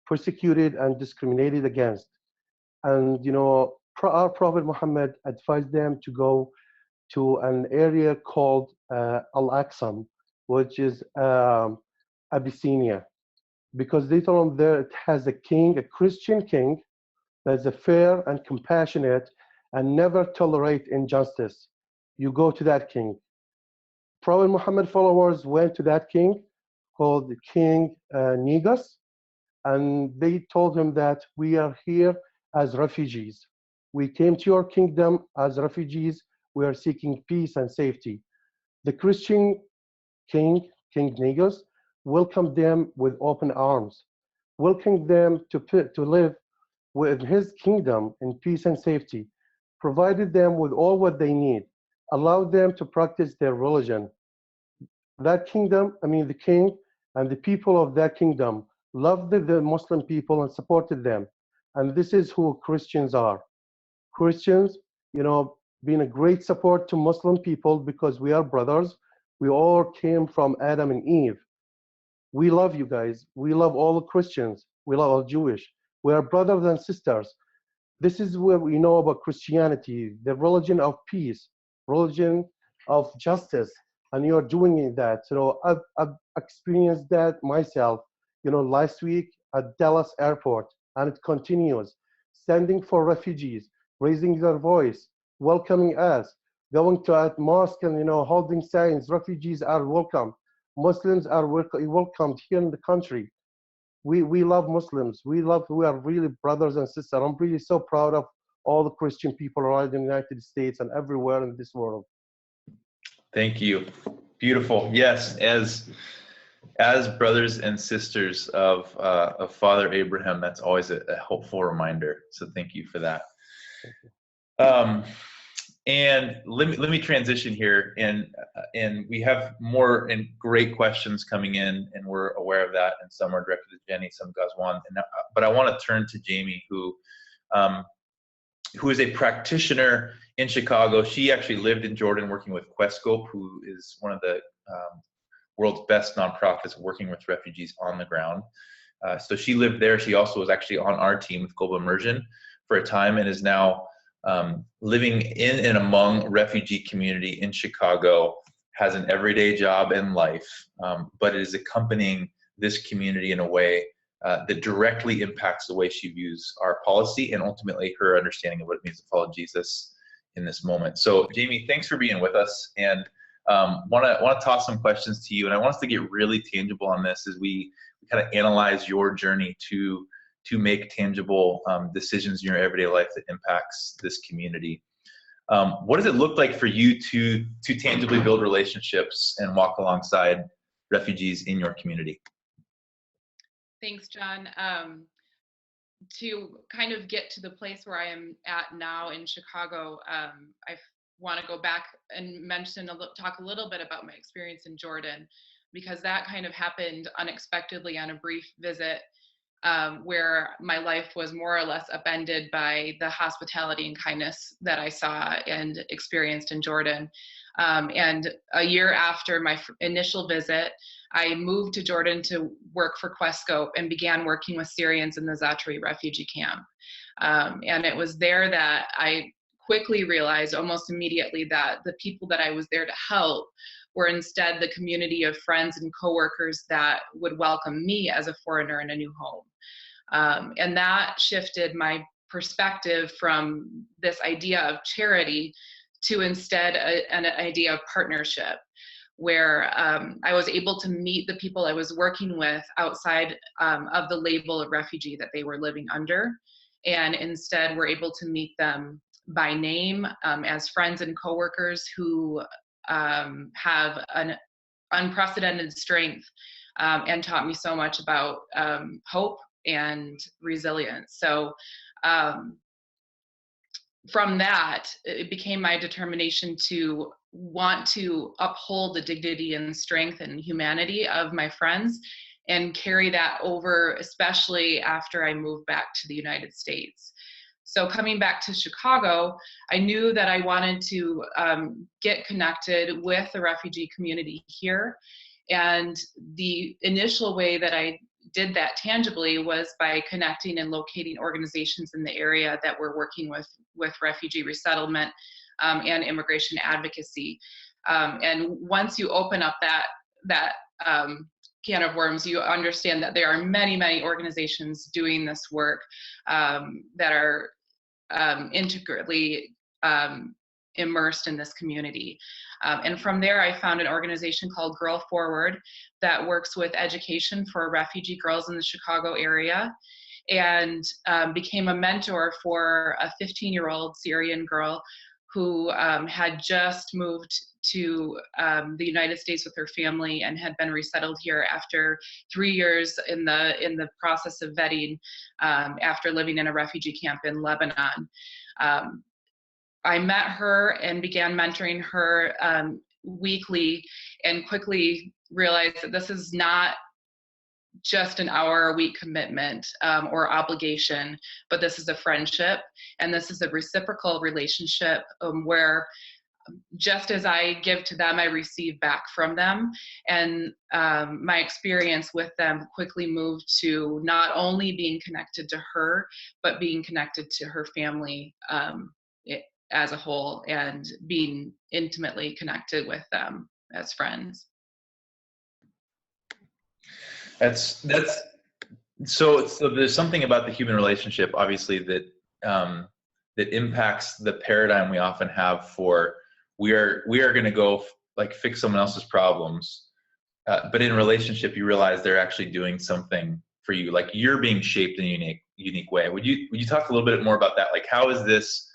persecuted and discriminated against. And our Prophet Muhammad advised them to go to an area called Al-Aqsa, which is Abyssinia. because they told him that it has a king, a Christian king, that's a fair and compassionate and never tolerate injustice. You go to that king. Prophet Muhammad followers went to that king called King Negus, and they told him that we are here as refugees. We came to your kingdom as refugees. We are seeking peace and safety. The Christian king, King Negus, welcomed them with open arms, welcomed them to live with his kingdom in peace and safety, provided them with all what they need, allowed them to practice their religion. That kingdom, the king and the people of that kingdom loved the Muslim people and supported them. And this is who Christians are. Christians, being a great support to Muslim people because we are brothers. We all came from Adam and Eve. We love you guys. We love all the Christians. We love all Jewish. We are brothers and sisters. This is what we know about Christianity, the religion of peace, religion of justice, and you're doing that. So I've experienced that myself, last week at Dallas airport, and it continues. Standing for refugees, raising their voice, welcoming us, going to a mosque and, holding signs, refugees are welcome. Muslims are welcomed here in the country. We love Muslims. We are really brothers and sisters. I'm really so proud of all the Christian people around the United States and everywhere in this world. Thank you. Beautiful. Yes, as brothers and sisters of Father Abraham, that's always a hopeful reminder. So thank you for that. And let me transition here, and we have more and great questions coming in, and we're aware of that. And some are directed to Jenny, some Gazwan. But I want to turn to Jamie, who is a practitioner in Chicago. She actually lived in Jordan working with Questscope, who is one of the world's best nonprofits working with refugees on the ground. So she lived there. She also was actually on our team with Global Immersion for a time, and is now living in and among refugee community in Chicago, has an everyday job and life, but is accompanying this community in a way that directly impacts the way she views our policy and ultimately her understanding of what it means to follow Jesus in this moment. So Jamie, thanks for being with us, and want to toss some questions to you. And I want us to get really tangible on this as we kind of analyze your journey to make tangible decisions in your everyday life that impacts this community. What does it look like for you to tangibly build relationships and walk alongside refugees in your community? Thanks, John. To kind of get to the place where I am at now in Chicago, I want to go back and talk a little bit about my experience in Jordan, because that kind of happened unexpectedly on a brief visit, where my life was more or less upended by the hospitality and kindness that I saw and experienced in Jordan. And a year after my initial visit, I moved to Jordan to work for Questscope and began working with Syrians in the Zatari refugee camp. And it was there that I quickly realized almost immediately that the people that I was there to help were instead the community of friends and coworkers that would welcome me as a foreigner in a new home. And that shifted my perspective from this idea of charity to instead an idea of partnership, where I was able to meet the people I was working with outside of the label of refugee that they were living under, and instead were able to meet them by name as friends and coworkers who have an unprecedented strength and taught me so much about hope and resilience. So from that, it became my determination to want to uphold the dignity and strength and humanity of my friends and carry that over, especially after I moved back to the United States. So coming back to Chicago, I knew that I wanted to get connected with the refugee community here. And the initial way that I did that tangibly was by connecting and locating organizations in the area that were working with refugee resettlement and immigration advocacy. And once you open up that can of worms. You understand that there are many, many organizations doing this work that are integrally immersed in this community. And from there, I found an organization called Girl Forward that works with education for refugee girls in the Chicago area, and became a mentor for a 15-year-old Syrian girl who had just moved to the United States with her family and had been resettled here after 3 years in the process of vetting after living in a refugee camp in Lebanon. I met her and began mentoring her weekly, and quickly realized that this is not just an hour a week commitment or obligation, but this is a friendship, and this is a reciprocal relationship where just as I give to them, I receive back from them. And my experience with them quickly moved to not only being connected to her, but being connected to her family as a whole, and being intimately connected with them as friends. That's so there's something about the human relationship, obviously, that that impacts the paradigm we often have for we are going to go like fix someone else's problems, but in a relationship you realize they're actually doing something for you, like you're being shaped in a unique way. Would you talk a little bit more about that? Like how is this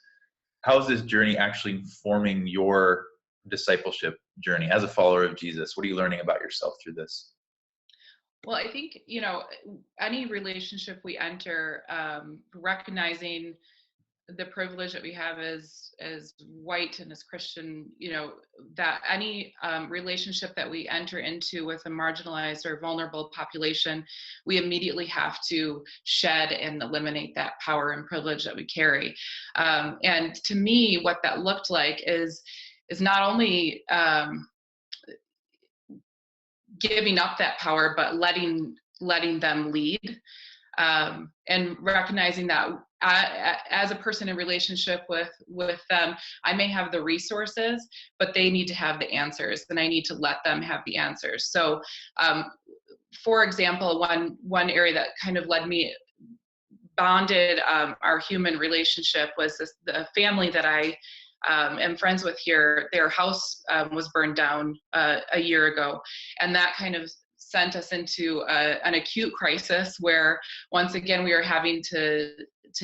journey actually informing your discipleship journey as a follower of Jesus? What are you learning about yourself through this? Well, I think, any relationship we enter, recognizing the privilege that we have as white and as Christian, that any relationship that we enter into with a marginalized or vulnerable population, we immediately have to shed and eliminate that power and privilege that we carry. And to me, what that looked like is not only giving up that power, but letting them lead, and recognizing that as a person in relationship with them, I may have the resources, but they need to have the answers, and I need to let them have the answers. So, for example, one area that kind of bonded our human relationship was the family that I am friends with here. Their house was burned down a year ago, and that kind of sent us into an acute crisis where once again we were having to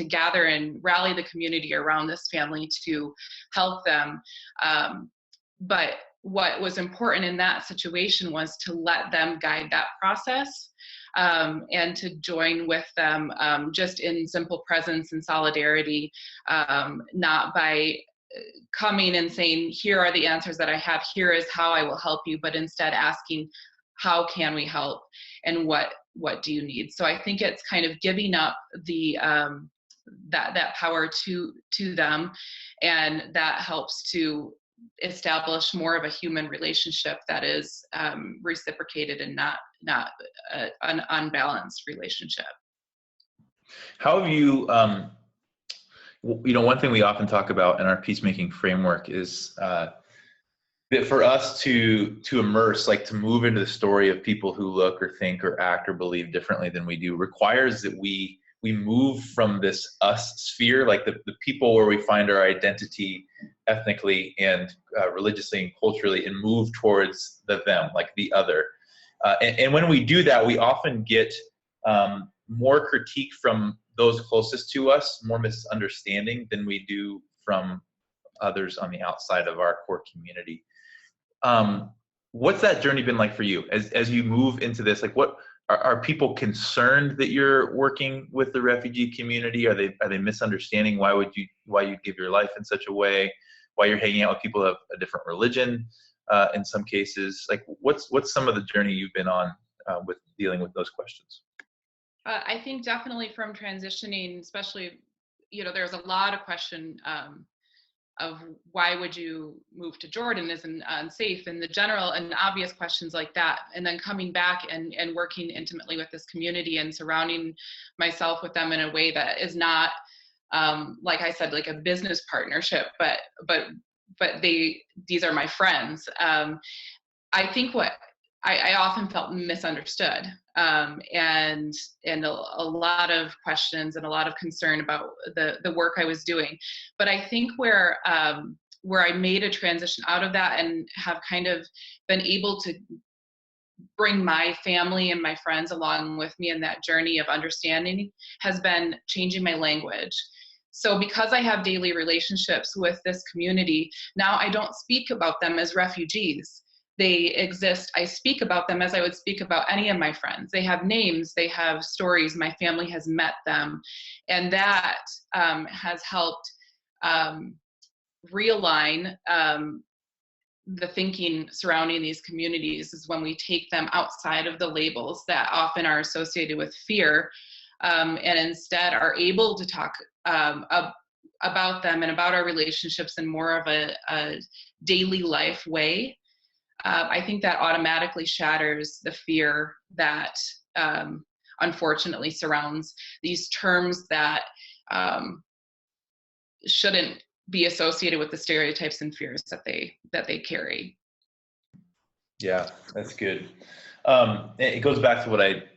gather and rally the community around this family to help them. But what was important in that situation was to let them guide that process, and to join with them just in simple presence and solidarity, not by coming and saying, here are the answers that I have, here is how I will help you, but instead asking, how can we help, and what do you need? So I think it's kind of giving up the that power to them, and that helps to establish more of a human relationship that is reciprocated and not an unbalanced relationship. How have you, one thing we often talk about in our peacemaking framework is that for us to immerse, like to move into the story of people who look or think or act or believe differently than we do, requires that we move from this us sphere, like the people where we find our identity ethnically and religiously and culturally, and move towards the them, like the other. And when we do that, we often get more critique from those closest to us, more misunderstanding than we do from others on the outside of our core community. What's that journey been like for you as you move into this? Like, what are people concerned that you're working with the refugee community? Are they misunderstanding why you give your life in such a way? Why you're hanging out with people who have a different religion in some cases? Like, what's some of the journey you've been on with dealing with those questions? I think definitely from transitioning, especially, there's a lot of question of why would you move to Jordan, isn't unsafe, and the general and obvious questions like that. And then coming back and working intimately with this community and surrounding myself with them in a way that is not, like I said, like a business partnership, but these are my friends. I think what I often felt misunderstood, and a lot of questions and a lot of concern about the work I was doing. But I think where I made a transition out of that and have kind of been able to bring my family and my friends along with me in that journey of understanding has been changing my language. So because I have daily relationships with this community, now I don't speak about them as refugees. They exist. I speak about them as I would speak about any of my friends. They have names, they have stories, my family has met them. And that has helped realign the thinking surrounding these communities, is when we take them outside of the labels that often are associated with fear, and instead are able to talk about them and about our relationships in more of a daily life way. I think that automatically shatters the fear that unfortunately surrounds these terms that shouldn't be associated with the stereotypes and fears that they carry. Yeah, that's good. It goes back to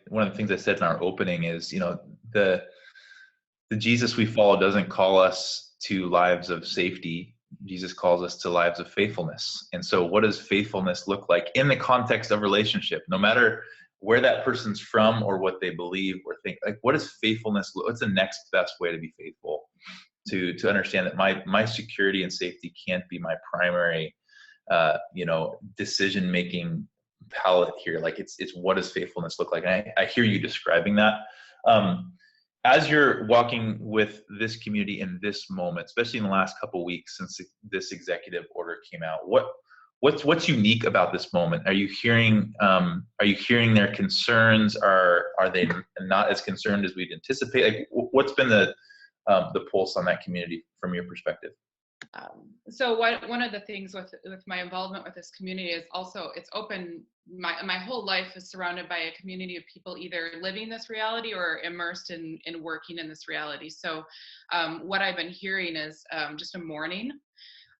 one of the things I said in our opening is, the Jesus we follow doesn't call us to lives of safety. Jesus calls us to lives of faithfulness. And so what does faithfulness look like in the context of relationship? No matter where that person's from or what they believe or think, like, what does faithfulness look? What's the next best way to be faithful? To understand that my security and safety can't be my primary, decision-making palette here. Like it's what does faithfulness look like? And I hear you describing that. As you're walking with this community in this moment, especially in the last couple of weeks since this executive order came out, what's unique about this moment? Are you hearing their concerns? Are they not as concerned as we'd anticipate? Like, what's been the pulse on that community from your perspective? So one of the things with my involvement with this community is also it's open. My whole life is surrounded by a community of people either living this reality or immersed in working in this reality. So what I've been hearing is just a mourning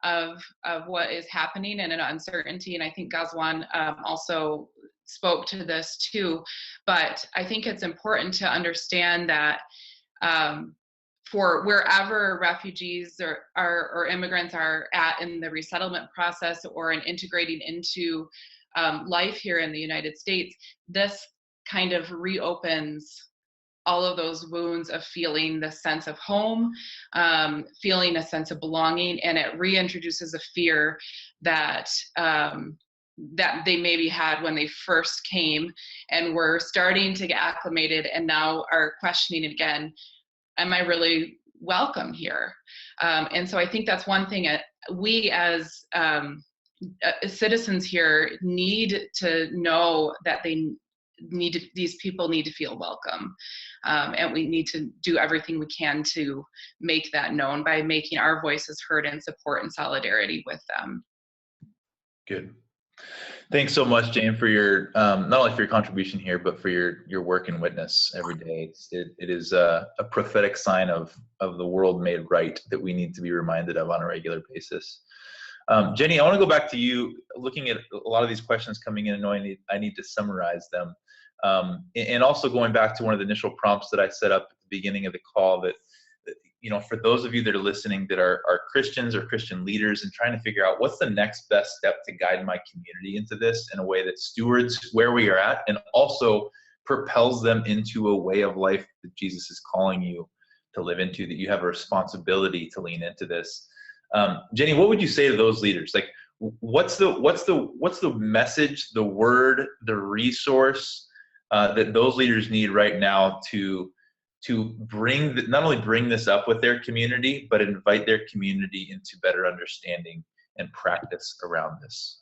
of what is happening and an uncertainty. And I think Gazwan also spoke to this too. But I think it's important to understand that for wherever refugees or immigrants are at in the resettlement process or in integrating into life here in the United States, this kind of reopens all of those wounds of feeling the sense of home, feeling a sense of belonging, and it reintroduces a fear that that they maybe had when they first came and were starting to get acclimated and now are questioning it again. Am I really welcome here? And so I think that's one thing we as citizens here need to know, that these people need to feel welcome. And we need to do everything we can to make that known by making our voices heard in support and solidarity with them. Good. Thanks so much, Jane, for your not only for your contribution here, but for your work and witness every day. It is a prophetic sign of the world made right that we need to be reminded of on a regular basis. Jenny, I want to go back to you, looking at a lot of these questions coming in and knowing I need to summarize them. And also going back to one of the initial prompts that I set up at the beginning of the call, that for those of you that are listening that are Christians or Christian leaders and trying to figure out what's the next best step to guide my community into this in a way that stewards where we are at and also propels them into a way of life that Jesus is calling you to live into, that you have a responsibility to lean into this. Jenny, what would you say to those leaders? Like, what's the message, the word, the resource that those leaders need right now to not only bring this up with their community, but invite their community into better understanding and practice around this?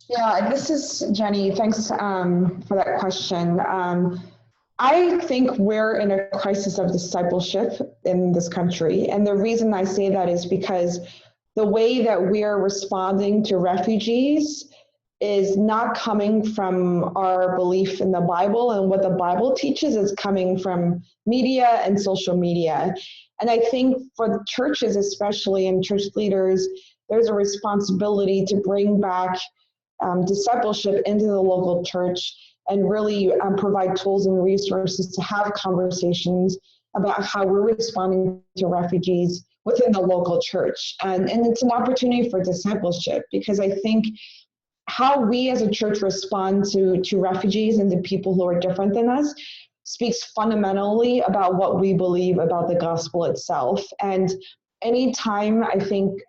Yeah, this is Jenny. Thanks for that question. I think we're in a crisis of discipleship in this country. And the reason I say that is because the way that we are responding to refugees is not coming from our belief in the Bible and what the Bible teaches. Is coming from media and social media. And I think for churches, especially, and church leaders, there's a responsibility to bring back discipleship into the local church and really provide tools and resources to have conversations about how we're responding to refugees within the local church. And it's an opportunity for discipleship, because I think how we as a church respond to refugees and to people who are different than us speaks fundamentally about what we believe about the gospel itself. And anytime I think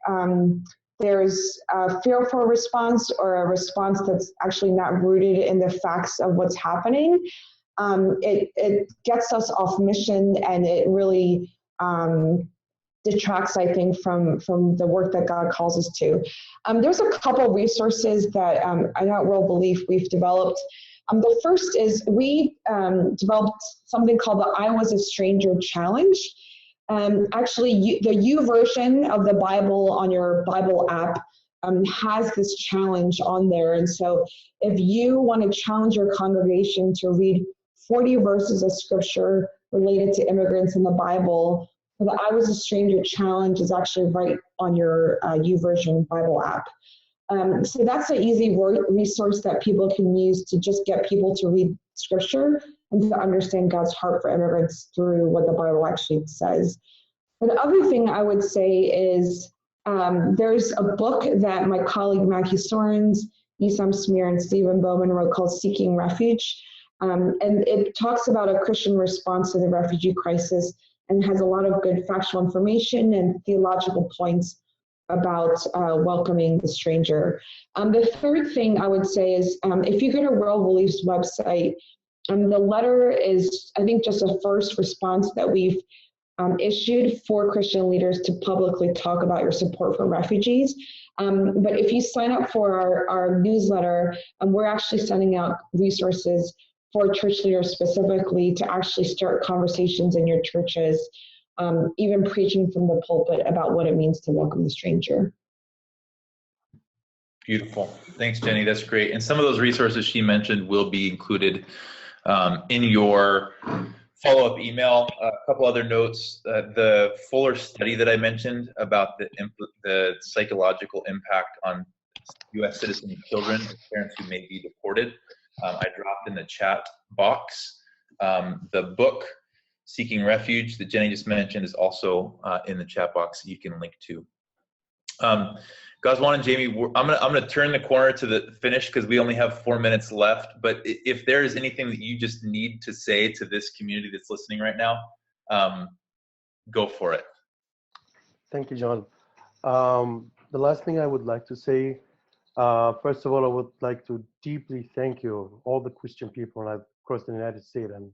there's a fearful response or a response that's actually not rooted in the facts of what's happening, it gets us off mission, and it really detracts, I think, from the work that God calls us to. There's a couple resources that I at World Belief we've developed. The first is we developed something called the I Was a Stranger Challenge. Actually, the U version of the Bible on your Bible app has this challenge on there. And so if you want to challenge your congregation to read 40 verses of scripture related to immigrants in the Bible, the I Was a Stranger Challenge is actually right on your YouVersion Bible app. So that's an easy resource that people can use to just get people to read scripture and to understand God's heart for immigrants through what the Bible actually says. And the other thing I would say is there's a book that my colleague Maggie Sorens, Isam Smear, and Stephen Bowman wrote called Seeking Refuge. And it talks about a Christian response to the refugee crisis and has a lot of good factual information and theological points about welcoming the stranger. The third thing I would say is if you go to World Belief's website, the letter is, I think, just a first response that we've issued for Christian leaders to publicly talk about your support for refugees. But if you sign up for our newsletter, we're actually sending out resources for church leaders specifically to actually start conversations in your churches, even preaching from the pulpit about what it means to welcome the stranger. Beautiful. Thanks, Jenny. That's great. And some of those resources she mentioned will be included in your follow-up email. A couple other notes. The Fuller study that I mentioned about the psychological impact on U.S. citizen children, parents who may be deported, I dropped in the chat box. The book, Seeking Refuge, that Jenny just mentioned, is also in the chat box that you can link to. Goswan and Jamie, I'm gonna turn the corner to the finish because we only have 4 minutes left. But if there is anything that you just need to say to this community that's listening right now, go for it. Thank you, John. The last thing I would like to say, first of all, I would like to deeply thank you, all the Christian people across the United States and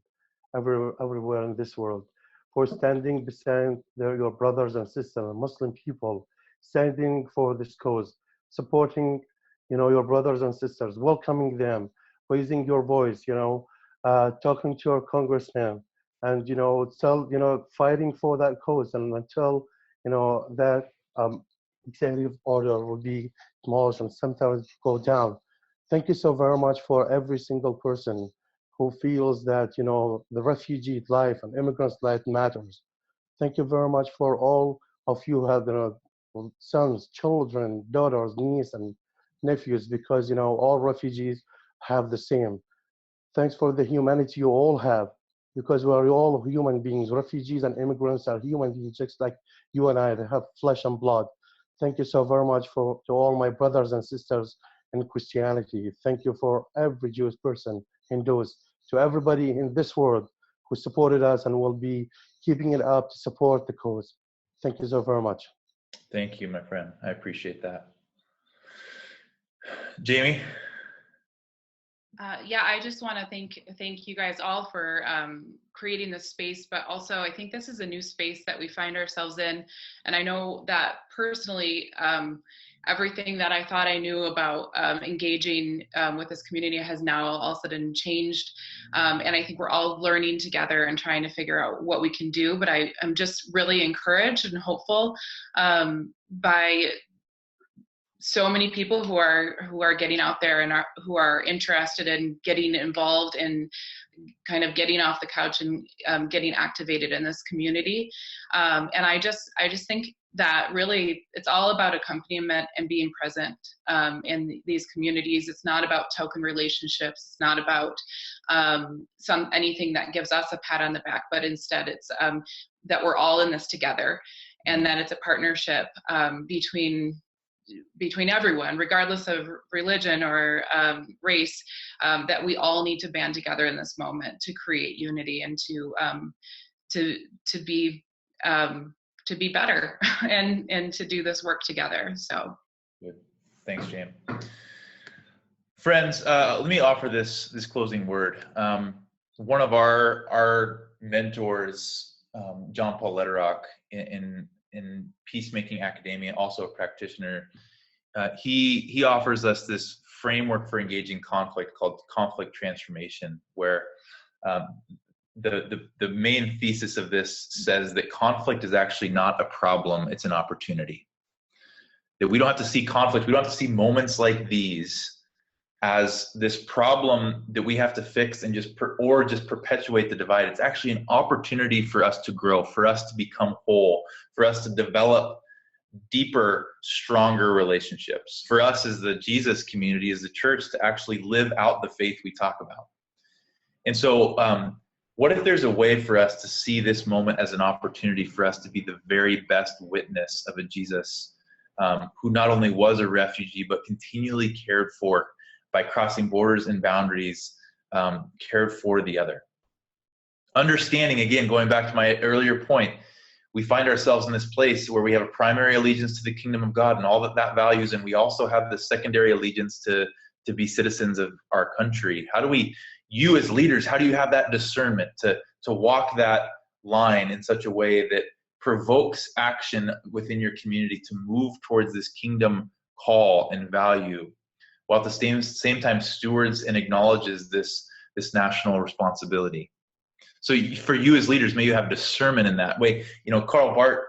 everywhere in this world, for standing beside your brothers and sisters, Muslim people, standing for this cause, supporting, your brothers and sisters, welcoming them, raising your voice, talking to your congressman, and fighting for that cause, and until that executive order will be demolished and sometimes go down. Thank you so very much for every single person who feels that the refugee life and immigrants' life matters. Thank you very much for all of you who have sons, children, daughters, nieces, and nephews, because all refugees have the same. Thanks for the humanity you all have, because we are all human beings. Refugees and immigrants are human beings just like you and I. They have flesh and blood. Thank you so very much to all my brothers and sisters in Christianity. Thank you for every Jewish person, Hindus, to everybody in this world who supported us and will be keeping it up to support the cause. Thank you so very much. Thank you, my friend. I appreciate that. Jamie? Yeah, I just want to thank you guys all for creating this space, but also I think this is a new space that we find ourselves in. And I know that personally, everything that I thought I knew about engaging with this community has now all of a sudden changed. And I think we're all learning together and trying to figure out what we can do. But I am just really encouraged and hopeful by so many people who are getting out there and who are interested in getting involved and kind of getting off the couch and getting activated in this community. And I just think that really it's all about accompaniment and being present in these communities. It's not about token relationships. It's not about anything that gives us a pat on the back, but instead it's that we're all in this together, and that it's a partnership between everyone, regardless of religion or race, that we all need to band together in this moment to create unity and to be better and to do this work together. So good. Thanks, Jan. Friends, let me offer this closing word. One of our mentors, John Paul Lederach, in peacemaking academia, also a practitioner, he offers us this framework for engaging conflict called conflict transformation, where the main thesis of this says that conflict is actually not a problem, it's an opportunity. That we don't have to see conflict, we don't have to see moments like these as this problem that we have to fix and just perpetuate the divide. It's actually an opportunity for us to grow, for us to become whole, for us to develop deeper, stronger relationships, for us as the Jesus community, as the church, to actually live out the faith we talk about. And so what if there's a way for us to see this moment as an opportunity for us to be the very best witness of a Jesus who not only was a refugee, but continually cared for by crossing borders and boundaries, cared for the other. Understanding, again, going back to my earlier point, we find ourselves in this place where we have a primary allegiance to the kingdom of God and all that values, and we also have the secondary allegiance to be citizens of our country. How do we, you as leaders, how do you have that discernment to walk that line in such a way that provokes action within your community to move towards this kingdom call and value, while at the same time stewards and acknowledges this national responsibility? So for you as leaders, may you have discernment in that way. You know, Karl Barth,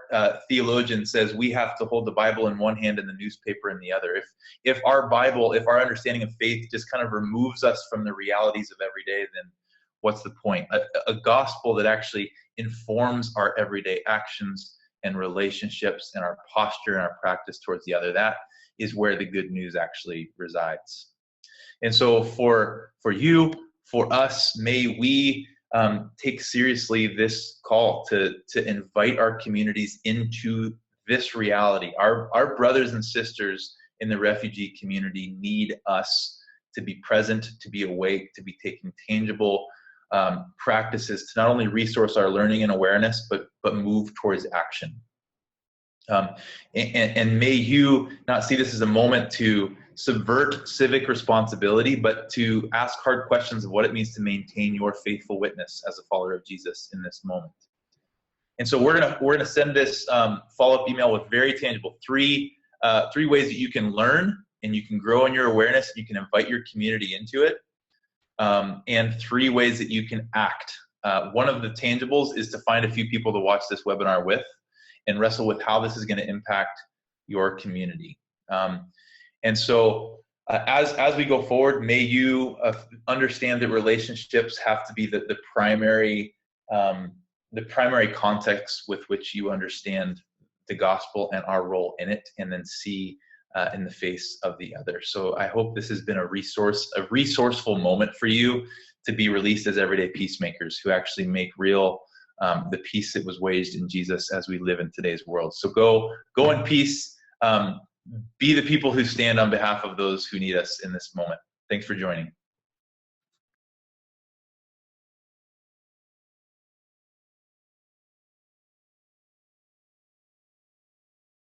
theologian, says we have to hold the Bible in one hand and the newspaper in the other. If our Bible, if our understanding of faith just kind of removes us from the realities of every day, then what's the point? A gospel that actually informs our everyday actions and relationships and our posture and our practice towards the other, that is where the good news actually resides. And so for you, for us, may we take seriously this call to invite our communities into this reality. Our brothers and sisters in the refugee community need us to be present, to be awake, to be taking tangible practices to not only resource our learning and awareness, but move towards action. And may you not see this as a moment to subvert civic responsibility, but to ask hard questions of what it means to maintain your faithful witness as a follower of Jesus in this moment. And so we're gonna send this follow-up email with very tangible three ways that you can learn and you can grow in your awareness. You can invite your community into it, and 3 ways that you can act. One of the tangibles is to find a few people to watch this webinar with and wrestle with how this is going to impact your community. And so as we go forward, may you understand that relationships have to be the primary context with which you understand the gospel and our role in it, and then see in the face of the other. So I hope this has been a resourceful moment for you to be released as everyday peacemakers who actually make real the peace that was waged in Jesus as we live in today's world. So go in peace. Be the people who stand on behalf of those who need us in this moment. Thanks for joining.